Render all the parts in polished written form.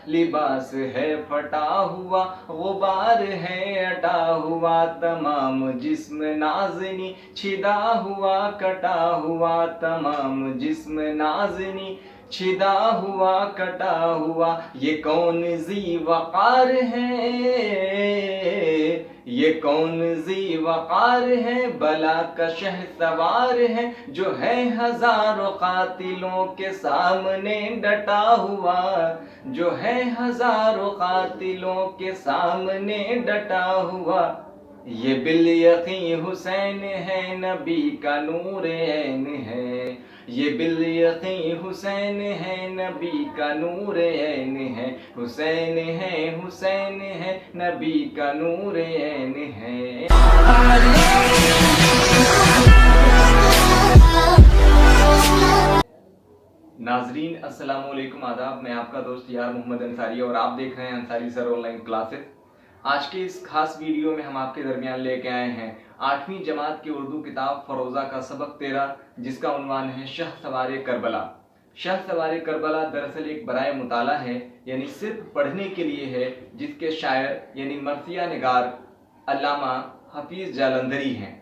لباس ہے پھٹا ہوا غبار ہے اٹا ہوا تمام جسم نازنی چھدا ہوا کٹا ہوا تمام جسم نازنی چھدا ہوا کٹا ہوا یہ کون ذی وقار ہے یہ کون ذی وقار ہے بلا کا شہ سوار ہے جو ہے ہزاروں قاتلوں کے سامنے ڈٹا ہوا جو ہے ہزاروں قاتلوں کے سامنے ڈٹا ہوا یہ بالیقین حسین ہے نبی کا نور عین ہے یہ بالیقین حسین ہے نبی کا نور عین ہے حسین ہے نبی کا نور عین ہے ناظرین السلام علیکم آداب، میں آپ کا دوست یار محمد انصاری اور آپ دیکھ رہے ہیں انصاری سر آن لائن کلاسز۔ آج کے اس خاص ویڈیو میں ہم آپ کے درمیان لے کے آئے ہیں 8ویں جماعت کی اردو کتاب فروزہ کا سبق 13 جس کا عنوان ہے شہ سوار کربلا۔ شہ سوار کربلا دراصل ایک برائے مطالعہ ہے، یعنی صرف پڑھنے کے لیے ہے، جس کے شاعر یعنی مرثیہ نگار علامہ حفیظ جالندھری ہیں۔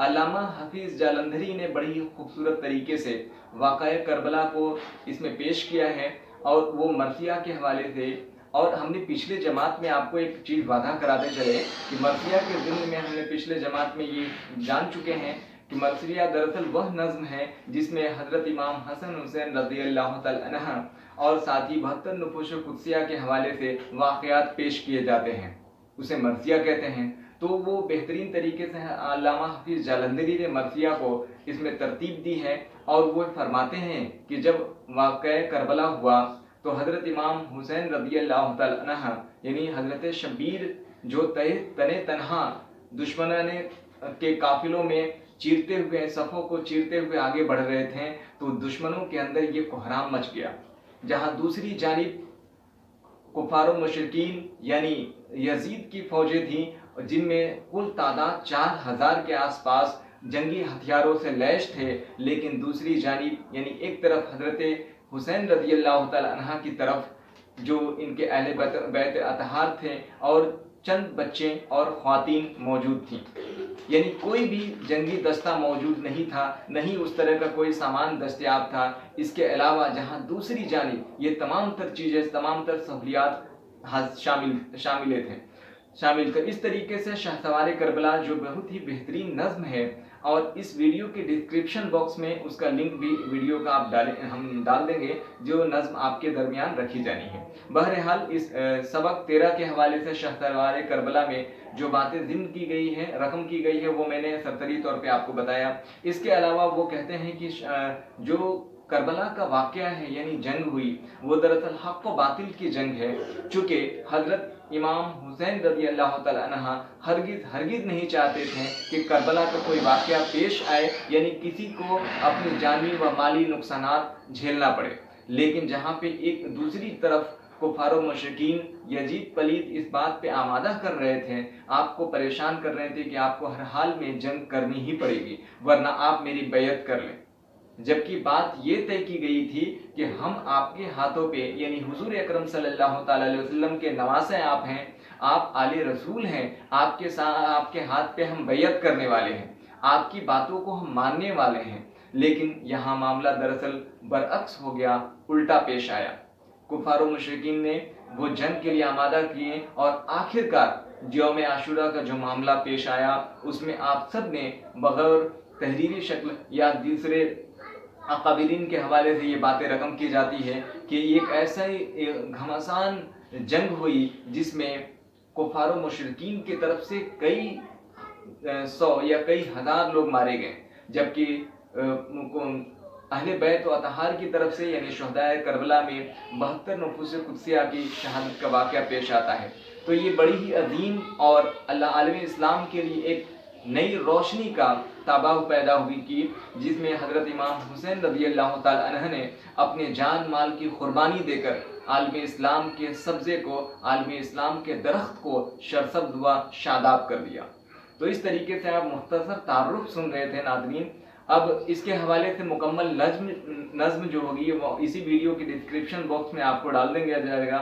علامہ حفیظ جالندھری نے بڑی خوبصورت طریقے سے واقعہ کربلا کو اس میں پیش کیا ہے اور وہ مرثیہ کے حوالے سے، اور ہم نے پچھلے جماعت میں آپ کو ایک چیز واضح کراتے چلے کہ مرثیہ کے ضمن میں ہم نے پچھلے جماعت میں یہ جان چکے ہیں کہ مرثیہ دراصل وہ نظم ہے جس میں حضرت امام حسن حسین رضی اللہ تعالی عنہ اور ساتھ ہی 72 نفوس قدسیہ کے حوالے سے واقعات پیش کیے جاتے ہیں، اسے مرثیہ کہتے ہیں۔ تو وہ بہترین طریقے سے علامہ حفیظ جالندھری نے مرثیہ کو اس میں ترتیب دی ہے، اور وہ فرماتے ہیں کہ جب واقعہ کربلا ہوا تو حضرت امام حسین رضی اللہ تعالی عنہ یعنی حضرت شبیر جو تنے تنہا دشمنان کے قافلوں میں چیرتے ہوئے صفوں کو چیرتے ہوئے آگے بڑھ رہے تھے، تو دشمنوں کے اندر یہ کوہرام مچ گیا، جہاں دوسری جانب کفار و مشرکین یعنی یزید کی فوجیں تھیں جن میں کل تعداد 4000 کے آس پاس جنگی ہتھیاروں سے لیس تھے، لیکن دوسری جانب یعنی ایک طرف حضرت حسین رضی اللہ تعالی عنہ کی طرف جو ان کے اہل بیت اطہار تھے اور چند بچے اور خواتین موجود تھیں، یعنی کوئی بھی جنگی دستہ موجود نہیں تھا، نہیں اس طرح کا کوئی سامان دستیاب تھا۔ اس کے علاوہ جہاں دوسری جانب یہ تمام تر چیزیں، تمام تر سہولیات شامل تھے۔ اس طریقے سے شہ سوار کربلا جو بہت ہی بہترین نظم ہے، اور اس ویڈیو کے ڈسکرپشن باکس میں اس کا لنک بھی ویڈیو کا ہم ڈال دیں گے، جو نظم آپ کے درمیان رکھی جانی ہے۔ بہرحال اس سبق 13 کے حوالے سے شہ سوار کربلا میں جو باتیں ضمن کی گئی ہیں، رقم کی گئی ہے، وہ میں نے سرسری طور پہ آپ کو بتایا۔ اس کے علاوہ وہ کہتے ہیں کہ جو کربلا کا واقعہ ہے یعنی جنگ ہوئی، وہ دراصل حق و باطل کی جنگ ہے، چونکہ حضرت امام حسین رضی اللہ تعالی عنہ ہرگز نہیں چاہتے تھے کہ کربلا کا کوئی واقعہ پیش آئے، یعنی کسی کو اپنی جانی و مالی نقصانات جھیلنا پڑے، لیکن جہاں پہ ایک دوسری طرف کفار و مشرکین یزید پلید اس بات پہ آمادہ کر رہے تھے، آپ کو پریشان کر رہے تھے کہ آپ کو ہر حال میں جنگ کرنی ہی پڑے گی ورنہ آپ میری بیعت کر لیں، جبکہ بات یہ طے کی گئی تھی کہ ہم آپ کے ہاتھوں پہ یعنی حضور اکرم صلی اللہ تعالی علیہ وسلم کے نواسے آپ ہیں، آپ آل رسول ہیں، آپ کے ہاتھ پہ ہم بیعت کرنے والے ہیں، آپ کی باتوں کو ہم ماننے والے ہیں، لیکن یہاں معاملہ دراصل برعکس ہو گیا، الٹا پیش آیا۔ کفار و مشرکین نے وہ جنگ کے لیے آمادہ کیے، اور آخرکار یوم عاشورہ کا جو معاملہ پیش آیا اس میں آپ سب نے بغیر تحریری شکل یا دوسرے اقابلین کے حوالے سے یہ باتیں رقم کی جاتی ہے کہ ایک ایسا گھمسان جنگ ہوئی جس میں کفار و مشرکین کی طرف سے کئی 100 یا کئی ہزار لوگ مارے گئے، جبکہ اہل بیت و اطہار کی طرف سے یعنی شہدائے کربلا میں 72 نفوس قدسیہ کی شہادت کا واقعہ پیش آتا ہے۔ تو یہ بڑی ہی عظیم اور عالم اسلام کے لیے ایک نئی روشنی کا تابع پیدا ہوئی کی، جس میں حضرت امام حسین رضی اللہ تعالی عنہ نے اپنے جان مال کی قربانی دے کر عالم اسلام کے سبزے کو، عالم اسلام کے درخت کو سرسبز و شاداب کر دیا۔ تو اس طریقے سے آپ مختصر تعارف سن رہے تھے ناظرین۔ اب اس کے حوالے سے مکمل نظم جو ہوگی وہ اسی ویڈیو کے ڈسکرپشن باکس میں آپ کو ڈال دیں گے جائے گا،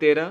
13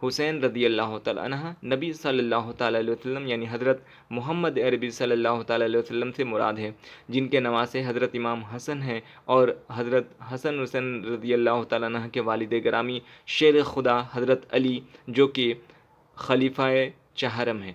حسین رضی اللہ تعالیٰ عنہ نبی صلی اللہ تعالیٰ علیہ وسلم یعنی حضرت محمد عربی صلی اللہ تعالیٰ علیہ وسلم سے مراد ہے، جن کے نواسے حضرت امام حسن ہیں اور حضرت حسن حسین رضی اللہ تعالیٰ عنہ کے والد گرامی شیر خدا حضرت علی جو کہ خلیفہ چہرم ہیں،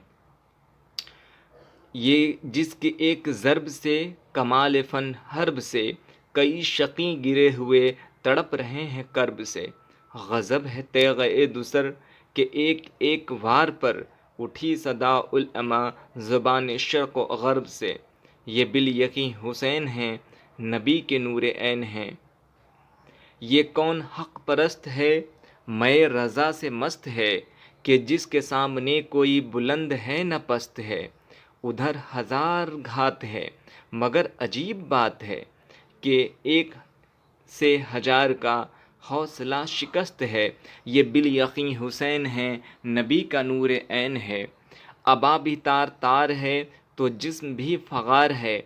یہ جس کے ایک ضرب سے کمال فن حرب سے کئی شقی گرے ہوئے تڑپ رہے ہیں کرب سے، غضب ہے تیغ دوسر کہ ایک ایک وار پر اٹھی صدا العما زبان شرق و غرب سے، یہ بالیقین حسین ہیں نبی کے نور عین ہیں، یہ کون حق پرست ہے میں رضا سے مست ہے کہ جس کے سامنے کوئی بلند ہے نہ پست ہے، ادھر ہزار گھات ہے مگر عجیب بات ہے کہ ایک سے ہزار کا حوصلہ شکست ہے، یہ بالیقین حسین ہیں نبی کا نور عین ہے، ابا بھی تار تار ہے تو جسم بھی فغار ہے،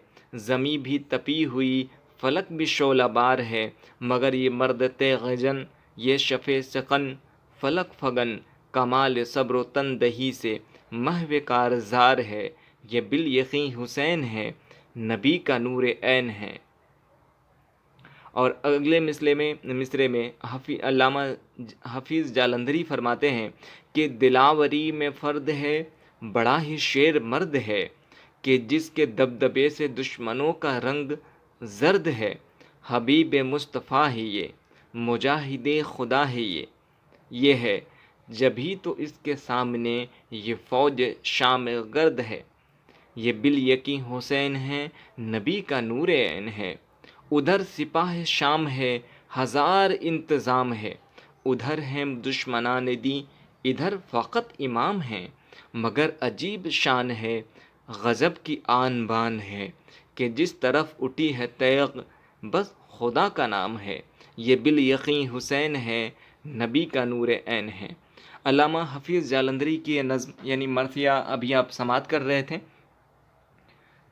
زمیں بھی تپی ہوئی فلک بھی شعلہ بار ہے، مگر یہ مرد تیغ جن یہ شفے سقن فلک فگن کمال صبر و تندہی سے محو کارزار ہے، یہ بالیقین حسین ہے نبی کا نور عین ہے۔ اور اگلے مصرے میں علامہ حفیظ جالندھری فرماتے ہیں کہ دلاوری میں فرد ہے بڑا ہی شیر مرد ہے کہ جس کے دبدبے سے دشمنوں کا رنگ زرد ہے، حبیب مصطفیٰ ہے یہ مجاہد خدا ہے یہ ہے جبھی تو اس کے سامنے یہ فوج شام گرد ہے، یہ بالیقین حسین ہیں نبی کا نور عین ہے، ادھر سپاہ شام ہے ہزار انتظام ہے، ادھر ہیں دشمنان دی ادھر فقط امام ہیں، مگر عجیب شان ہے غضب کی آن بان ہے کہ جس طرف اٹھی ہے تیغ بس خدا کا نام ہے، یہ بالیقین حسین ہے نبی کا نور عین ہے۔ علامہ حفیظ جالندھری کی یہ نظم یعنی مرثیہ ابھی آپ سماعت کر رہے تھے۔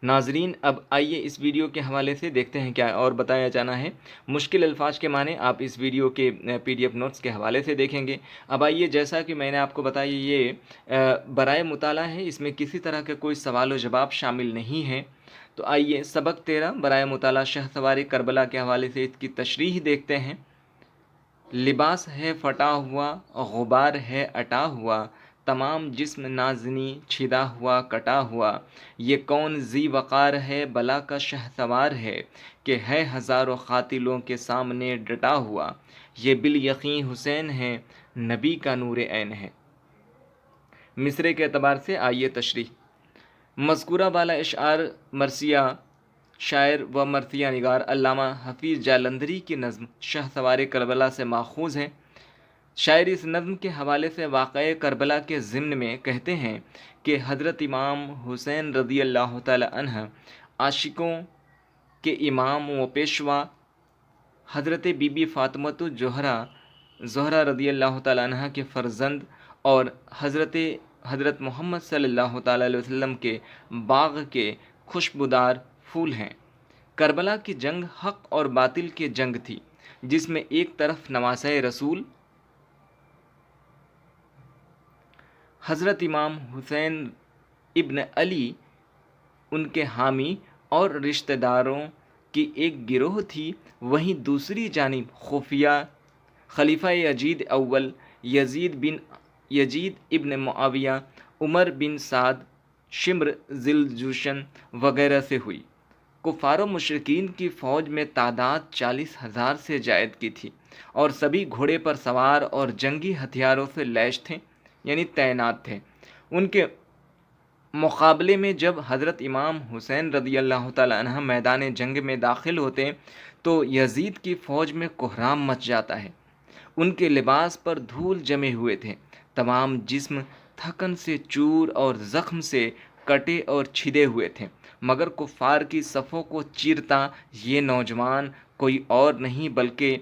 ناظرین اب آئیے اس ویڈیو کے حوالے سے دیکھتے ہیں کیا اور بتایا جانا ہے۔ مشکل الفاظ کے معنی آپ اس ویڈیو کے PDF نوٹس کے حوالے سے دیکھیں گے۔ اب آئیے جیسا کہ میں نے آپ کو بتایا یہ برائے مطالعہ ہے، اس میں کسی طرح کا کوئی سوال و جواب شامل نہیں ہے۔ تو آئیے سبق 13 برائے مطالعہ شہسوار کربلا کے حوالے سے اس کی تشریح دیکھتے ہیں۔ لباس ہے پھٹا ہوا غبار ہے اٹا ہوا، تمام جسم نازنی چھدا ہوا کٹا ہوا، یہ کون ذی وقار ہے بلا کا شہسوار ہے کہ ہے ہزاروں قاتلوں کے سامنے ڈٹا ہوا، یہ بالیقین حسین ہے نبی کا نور عین ہے۔ مصرے کے اعتبار سے آئیے تشریح۔ مذکورہ بالا اشعار مرثیہ شاعر و مرثیہ نگار علامہ حفیظ جالندھری کی نظم شہسوار کربلا سے ماخوذ ہے۔ شاعر اس نظم کے حوالے سے واقعہ کربلا کے ضمن میں کہتے ہیں کہ حضرت امام حسین رضی اللہ تعالی عنہ عاشقوں کے امام و پیشوا حضرت بی بی فاطمۃ زہرا رضی اللہ تعالی عنہ کے فرزند اور حضرت محمد صلی اللہ تعالی علیہ وسلم کے باغ کے خوشبودار پھول ہیں۔ کربلا کی جنگ حق اور باطل کی جنگ تھی، جس میں ایک طرف نواسۂ رسول حضرت امام حسین ابن علی ان کے حامی اور رشتہ داروں کی ایک گروہ تھی، وہیں دوسری جانب خفیہ خلیفہ یزید اول یزید ابن معاویہ، عمر بن سعد، شمر ذی الجوشن وغیرہ سے ہوئی۔ کفار و مشرکین کی فوج میں تعداد 40,000 سے زائد کی تھی اور سبھی گھوڑے پر سوار اور جنگی ہتھیاروں سے لیس تھے یعنی تعینات تھے۔ ان کے مقابلے میں جب حضرت امام حسین رضی اللہ تعالی عنہ میدان جنگ میں داخل ہوتے تو یزید کی فوج میں کہرام مچ جاتا ہے۔ ان کے لباس پر دھول جمے ہوئے تھے، تمام جسم تھکن سے چور اور زخم سے کٹے اور چھدے ہوئے تھے، مگر کفار کی صفوں کو چیرتا یہ نوجوان کوئی اور نہیں بلکہ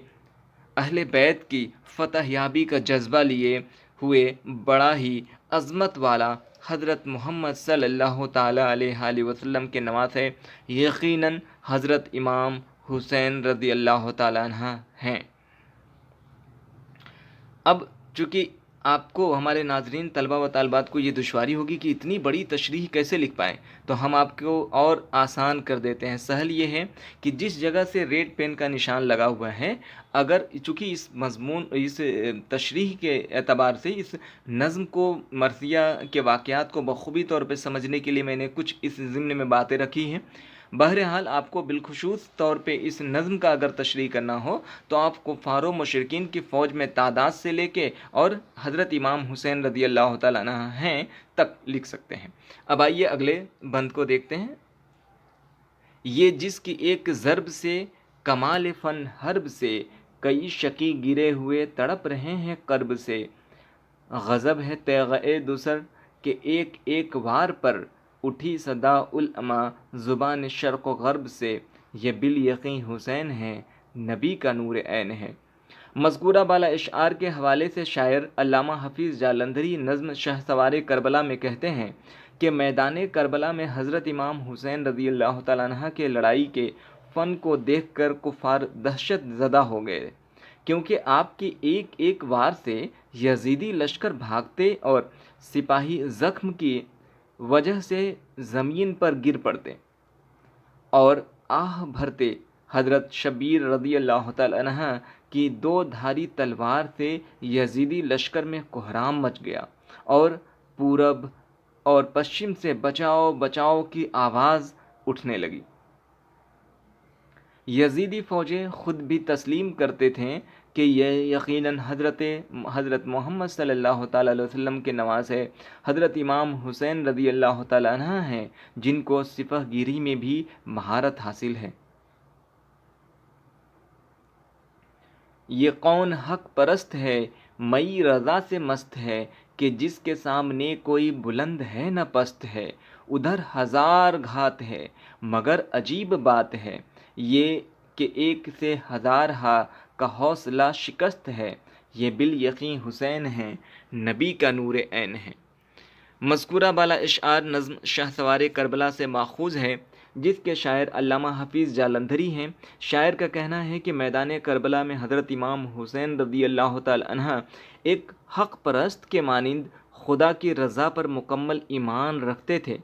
اہل بیت کی فتح یابی کا جذبہ لیے ہوئے بڑا ہی عظمت والا حضرت محمد صلی اللہ تعالی علیہ وسلم کے نواسے یقیناً حضرت امام حسین رضی اللہ تعالی عنہ ہیں۔ اب چونکہ آپ کو ہمارے ناظرین طلبہ و طالبات کو یہ دشواری ہوگی کہ اتنی بڑی تشریح کیسے لکھ پائیں، تو ہم آپ کو اور آسان کر دیتے ہیں۔ سہل یہ ہے کہ جس جگہ سے ریڈ پین کا نشان لگا ہوا ہے، اگر چونکہ اس مضمون اس تشریح کے اعتبار سے اس نظم کو مرثیہ کے واقعات کو بخوبی طور پہ سمجھنے کے لیے میں نے کچھ اس ضمن میں باتیں رکھی ہیں۔ بہرحال آپ کو بالخصوص طور پہ اس نظم کا اگر تشریح کرنا ہو تو آپ کفار و مشرکین کی فوج میں تعداد سے لے کے اور حضرت امام حسین رضی اللہ تعالیٰ عنہ ہیں تک لکھ سکتے ہیں۔ اب آئیے اگلے بند کو دیکھتے ہیں۔ یہ جس کی ایک ضرب سے کمال فن حرب سے، کئی شکی گرے ہوئے تڑپ رہے ہیں کرب سے، غضب ہے تیغ دوسر کہ ایک ایک وار پر اٹھی صدا العما زبان شرق و غرب سے، یہ بالیقین حسین ہے نبی کا نور عین ہے۔ مذکورہ بالا اشعار کے حوالے سے شاعر علامہ حفیظ جالندھری نظم شہسوار کربلا میں کہتے ہیں کہ میدان کربلا میں حضرت امام حسین رضی اللہ تعالیٰ عنہ کے لڑائی کے فن کو دیکھ کر کفار دہشت زدہ ہو گئے، کیونکہ آپ کی ایک ایک وار سے یزیدی لشکر بھاگتے اور سپاہی زخم کی وجہ سے زمین پر گر پڑتے اور آہ بھرتے۔ حضرت شبیر رضی اللہ تعالیٰ عنہ کی دو دھاری تلوار سے یزیدی لشکر میں کوہرام مچ گیا اور پورب اور پشچم سے بچاؤ بچاؤ کی آواز اٹھنے لگی۔ یزیدی فوجیں خود بھی تسلیم کرتے تھے کہ یہ یقیناً حضرت محمد صلی اللہ تعالیٰ علیہ وسلم کے نواسے حضرت امام حسین رضی اللہ تعالیٰ عنہ ہیں، جن کو سپہ گیری میں بھی مہارت حاصل ہے۔ یہ کون حق پرست ہے مئی رضا سے مست ہے، کہ جس کے سامنے کوئی بلند ہے نہ پست ہے، ادھر ہزار گھات ہے مگر عجیب بات ہے، یہ کہ ایک سے ہزار ہا کا حوصلہ شکست ہے، یہ بالیقین حسین ہیں نبی کا نور عین ہے۔ مذکورہ بالا اشعار نظم شہسوار کربلا سے ماخوذ ہے، جس کے شاعر علامہ حفیظ جالندھری ہیں۔ شاعر کا کہنا ہے کہ میدان کربلا میں حضرت امام حسین رضی اللہ تعالی عنہ ایک حق پرست کے مانند خدا کی رضا پر مکمل ایمان رکھتے تھے۔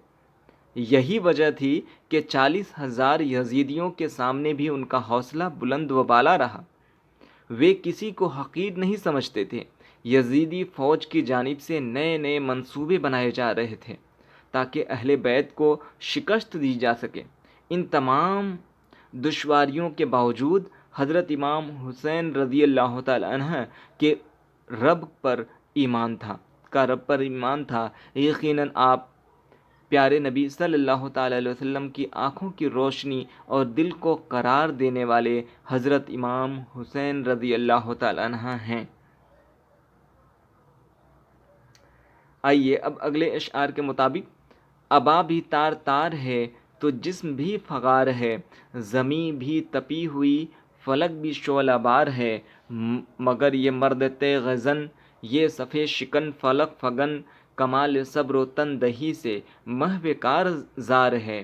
یہی وجہ تھی کہ 40,000 یزیدیوں کے سامنے بھی ان کا حوصلہ بلند و بالا رہا۔ وہ کسی کو حقیر نہیں سمجھتے تھے۔ یزیدی فوج کی جانب سے نئے نئے منصوبے بنائے جا رہے تھے تاکہ اہل بیت کو شکست دی جا سکے۔ ان تمام دشواریوں کے باوجود حضرت امام حسین رضی اللہ تعالی عنہ کے رب پر ایمان تھا۔ یقیناً آپ پیارے نبی صلی اللہ تعالی علیہ وسلم کی آنکھوں کی روشنی اور دل کو قرار دینے والے حضرت امام حسین رضی اللہ تعالی عنہ ہیں۔ آئیے اب اگلے اشعار کے مطابق، ابا بھی تار تار ہے تو جسم بھی فغار ہے، زمین بھی تپی ہوئی فلک بھی شعلہ بار ہے، مگر یہ مرد تیغ زن یہ صفے شکن فلک فگن، کمال صبر و تندہی سے محو کار زار ہے،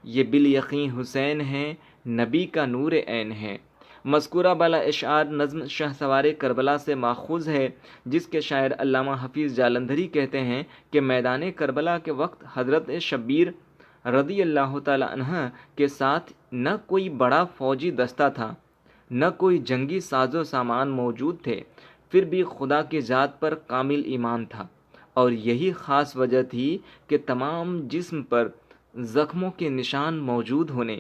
یہ بالیقین حسین ہیں نبی کا نور عین ہے۔ مذکورہ بالا اشعار نظم شہسوار کربلا سے ماخوذ ہے، جس کے شاعر علامہ حفیظ جالندھری کہتے ہیں کہ میدان کربلا کے وقت حضرت شبیر رضی اللہ تعالی عنہ کے ساتھ نہ کوئی بڑا فوجی دستہ تھا، نہ کوئی جنگی ساز و سامان موجود تھے، پھر بھی خدا کی ذات پر کامل ایمان تھا، اور یہی خاص وجہ تھی کہ تمام جسم پر زخموں کے نشان موجود ہونے،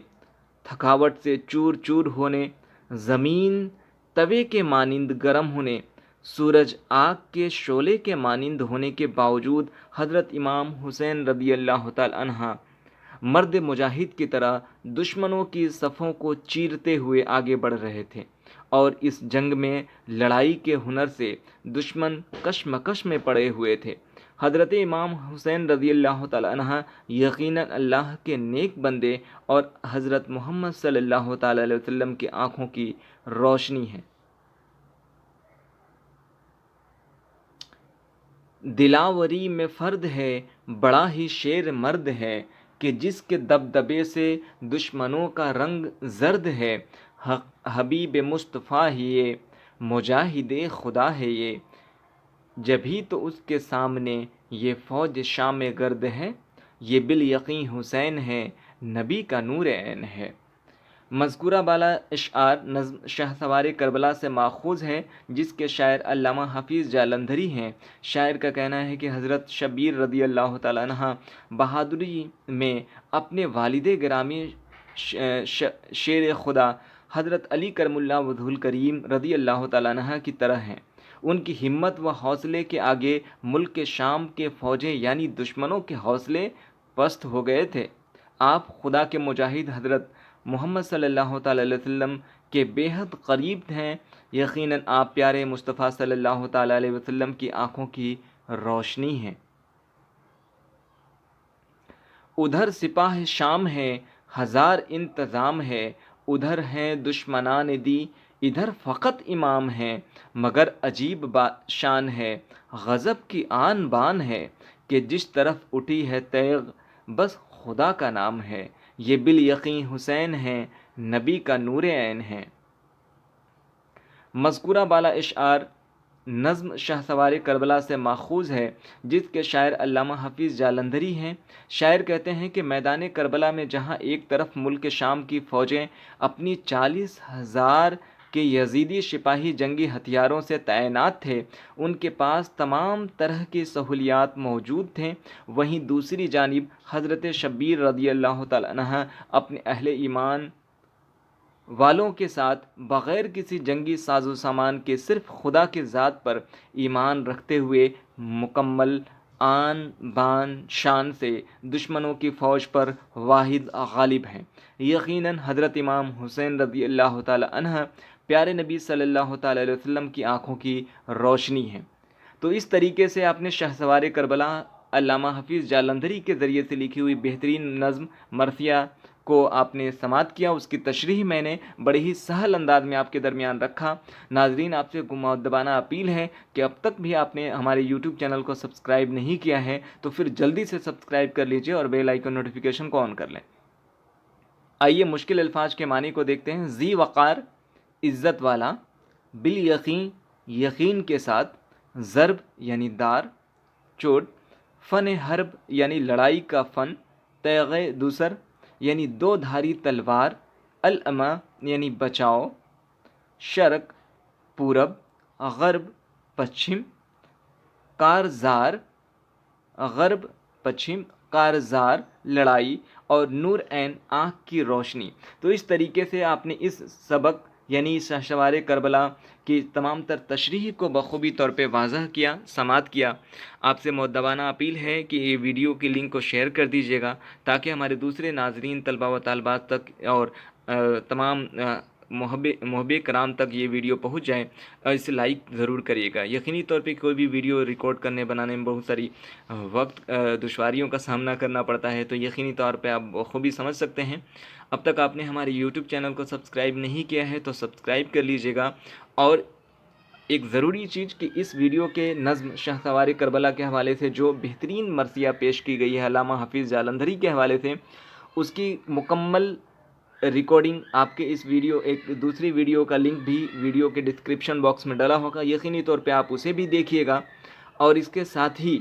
تھکاوٹ سے چور چور ہونے، زمین توے کے مانند گرم ہونے، سورج آگ کے شعلے کے مانند ہونے کے باوجود حضرت امام حسین رضی اللہ تعالی عنہ مرد مجاہد کی طرح دشمنوں کی صفوں کو چیرتے ہوئے آگے بڑھ رہے تھے، اور اس جنگ میں لڑائی کے ہنر سے دشمن کشمکش میں پڑے ہوئے تھے۔ حضرت امام حسین رضی اللہ تعالی عنہ یقیناً اللہ کے نیک بندے اور حضرت محمد صلی اللہ تعالی علیہ وسلم کی آنکھوں کی روشنی ہے۔ دلاوری میں فرد ہے بڑا ہی شیر مرد ہے، کہ جس کے دبدبے سے دشمنوں کا رنگ زرد ہے، حبیب مصطفیٰ ہے یہ مجاہد خدا ہے یہ، جبھی تو اس کے سامنے یہ فوج شام گرد ہے، یہ بالیقین حسین ہے، نبی کا نور عین ہے۔ مذکورہ بالا اشعار نظم شہسوار کربلا سے ماخوذ ہے، جس کے شاعر علامہ حفیظ جالندھری ہیں۔ شاعر کا کہنا ہے کہ حضرت شبیر رضی اللہ تعالیٰ عنہ بہادری میں اپنے والد گرامی شیر خدا حضرت علی کرم اللہ وجہہ الکریم رضی اللہ تعالیٰ عنہ کی طرح ہیں۔ ان کی ہمت و حوصلے کے آگے ملک کے شام کے فوجیں یعنی دشمنوں کے حوصلے پست ہو گئے تھے۔ آپ خدا کے مجاہد حضرت محمد صلی اللہ تعالیٰ علیہ وسلم کے بے حد قریب ہیں۔ یقیناً آپ پیارے مصطفیٰ صلی اللہ تعالیٰ علیہ وسلم کی آنکھوں کی روشنی ہیں۔ ادھر سپاہ شام ہے، ہزار انتظام ہے، ادھر ہیں دشمنان دی، ادھر فقط امام ہیں، مگر عجیب شان ہے، غضب کی آن بان ہے، کہ جس طرف اٹھی ہے تیغ بس خدا کا نام ہے، یہ بالیقین حسین ہیں، نبی کا نور عین ہے۔ مذکورہ بالا اشعار نظم شہسوار کربلا سے ماخوذ ہے، جس کے شاعر علامہ حفیظ جالندھری ہیں۔ شاعر کہتے ہیں کہ میدان کربلا میں جہاں ایک طرف ملک شام کی فوجیں اپنی 40,000 کے یزیدی سپاہی جنگی ہتھیاروں سے تعینات تھے، ان کے پاس تمام طرح کی سہولیات موجود تھیں، وہیں دوسری جانب حضرت شبیر رضی اللہ تعالیٰ عنہ اپنے اہل ایمان والوں کے ساتھ بغیر کسی جنگی ساز و سامان کے صرف خدا کی ذات پر ایمان رکھتے ہوئے مکمل آن بان شان سے دشمنوں کی فوج پر واحد غالب ہیں۔ یقیناً حضرت امام حسین رضی اللہ تعالی عنہ پیارے نبی صلی اللہ تعالی علیہ وسلم کی آنکھوں کی روشنی ہیں۔ تو اس طریقے سے آپ نے شہسوار کربلا علامہ حفیظ جالندھری کے ذریعے سے لکھی ہوئی بہترین نظم مرثیہ کو آپ نے سماعت کیا۔ اس کی تشریح میں نے بڑے ہی سہل انداز میں آپ کے درمیان رکھا۔ ناظرین، آپ سے مؤدبانہ اپیل ہے کہ اب تک بھی آپ نے ہمارے یوٹیوب چینل کو سبسکرائب نہیں کیا ہے تو پھر جلدی سے سبسکرائب کر لیجئے اور بیل آئیکن نوٹیفیکیشن کو آن کر لیں۔ آئیے مشکل الفاظ کے معنی کو دیکھتے ہیں۔ ذی وقار عزت والا، بالیقین یقین کے ساتھ، ضرب یعنی دار چوٹ، فن حرب یعنی لڑائی کا فن، تیغ دوسر یعنی دو دھاری تلوار، العما یعنی بچاؤ، شرق پورب، غرب پچھم، کارزار غرب پچھم، کارزار لڑائی، اور نور عین آنکھ کی روشنی۔ تو اس طریقے سے آپ نے اس سبق یعنی شہسوار کربلا کی تمام تر تشریح کو بخوبی طور پہ واضح کیا، سماعت کیا۔ آپ سے مؤدبانہ اپیل ہے کہ یہ ویڈیو کی لنک کو شیئر کر دیجیے گا تاکہ ہمارے دوسرے ناظرین طلبہ و طالبات تک اور تمام محب کرام تک یہ ویڈیو پہنچ جائے، اور اسے لائک ضرور کریے گا۔ یقینی طور پہ کوئی بھی ویڈیو ریکارڈ کرنے بنانے میں بہت ساری وقت دشواریوں کا سامنا کرنا پڑتا ہے، تو یقینی طور پہ آپ خوبی سمجھ سکتے ہیں۔ اب تک آپ نے ہمارے یوٹیوب چینل کو سبسکرائب نہیں کیا ہے تو سبسکرائب کر لیجیے گا، اور ایک ضروری چیز کہ اس ویڈیو کے نظم شہسوار کربلا کے حوالے سے جو بہترین مرثیہ پیش کی گئی ہے علامہ حفیظ جالندھری کے حوالے سے، اس کی مکمل ریکارڈنگ آپ کے اس ویڈیو ایک دوسری ویڈیو کا لنک بھی ویڈیو کے ڈسکرپشن باکس میں ڈلا ہوگا، یقینی طور پہ آپ اسے بھی دیکھیے گا، اور اس کے ساتھ ہی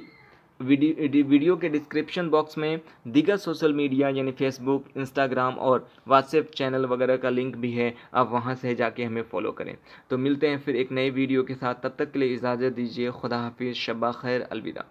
ویڈیو کے ڈسکرپشن باکس میں دیگر سوشل میڈیا یعنی فیس بک، انسٹاگرام اور واٹس ایپ چینل وغیرہ کا لنک بھی ہے، آپ وہاں سے جا کے ہمیں فالو کریں۔ تو ملتے ہیں پھر ایک نئے ویڈیو کے ساتھ، تب تک کے لیے اجازت دیجیے، خدا حافظ، شب خیر، الوداع۔